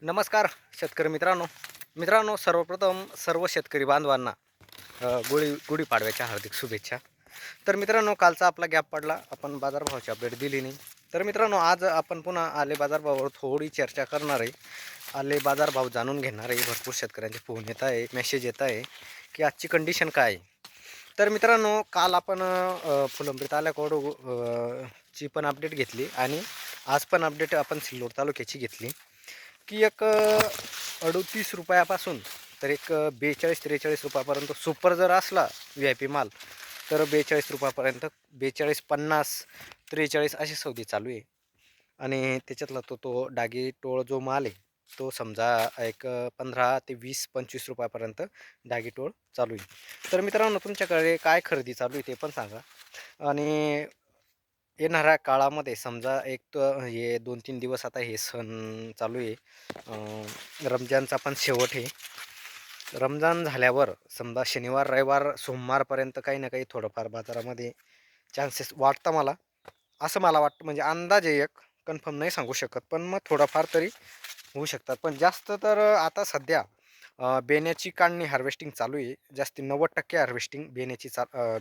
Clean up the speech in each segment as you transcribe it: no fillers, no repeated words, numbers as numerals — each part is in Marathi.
नमस्कार शेतकरी मित्रांनो, सर्वप्रथम सर्व शेतकरी बांधवांना गुढीपाडव्याच्या हार्दिक शुभेच्छा. तर मित्रांनो, कालचा आपला गॅप पडला, आपण बाजारभावाची अपडेट दिली नाही. तर मित्रांनो, आज आपण पुन्हा आले बाजारभावावर थोडी चर्चा करणार आहे. आले बाजारभाव जाणून घेणार आहे. भरपूर शेतकऱ्यांचे फोन येत आहे, मेसेज येत आहे की आजची कंडिशन काय आहे. तर मित्रांनो, काल आपण फुलंब्री तालुक्याकडून ची पण अपडेट घेतली आणि आज पण अपडेट आपण सिल्लोड तालुक्याची घेतली की एक 38 रुपयापासून तर एक 42-43 रुपयापर्यंत सुपर जर असला व्ही आय पी माल तर 42 रुपयापर्यंत 42-50 43 असे सौदे चालू आहे. आणि त्याच्यातला तो डागी टोळ जो माल आहे तो समजा एक 15 ते 20-25 रुपयापर्यंत डागी टोळ चालू आहे. तर मित्रांनो, तुमच्याकडे काय खरेदी चालू आहे ते पण सांगा. आणि येणाऱ्या काळामध्ये समजा एक तर हे 2-3 दिवस आता हे सण चालू आहे. रमजानचा पण शेवट आहे. रमजान झाल्यावर समजा शनिवार, रविवार, सोमवारपर्यंत काही ना काही थोडंफार बाजारामध्ये चान्सेस वाटतं मला. असं मला वाटतं, म्हणजे अंदाज आहे, एक कन्फर्म नाही सांगू शकत, पण मग थोडाफार तरी होऊ शकतात. पण जास्त तर आता सध्या बेण्याची काढणी हार्वेस्टिंग चालू आहे. जास्ती 90% हार्वेस्टिंग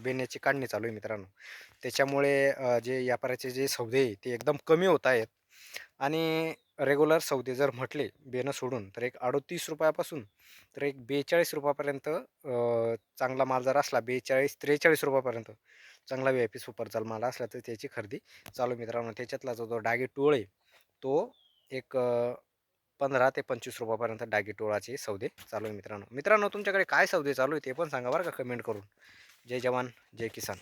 बेण्याची काढणी चालू आहे मित्रांनो. त्याच्यामुळे जे व्यापाराचे जे सौदे आहे ते एकदम कमी होत आहेत. आणि रेग्युलर सौदे जर म्हटले बेणं सोडून तर एक 38 रुपयापासून तर एक 42 रुपयापर्यंत चांगला माल जर असला 42-43 रुपयापर्यंत चांगला व्ही आय पी सुपरचाल माल असला तर त्याची खरेदी चालू मित्रांनो. त्याच्यातला जो डागी टोळ आहे तो एक 15 ते 25 रुपयापर्यंत डागी टोळाचे सौदे चालू आहे मित्रांनो. तुमच्याकडे काय सौदे चालू आहे ते पण सांगा बरं का कमेंट करून. जय जवान जय किसान.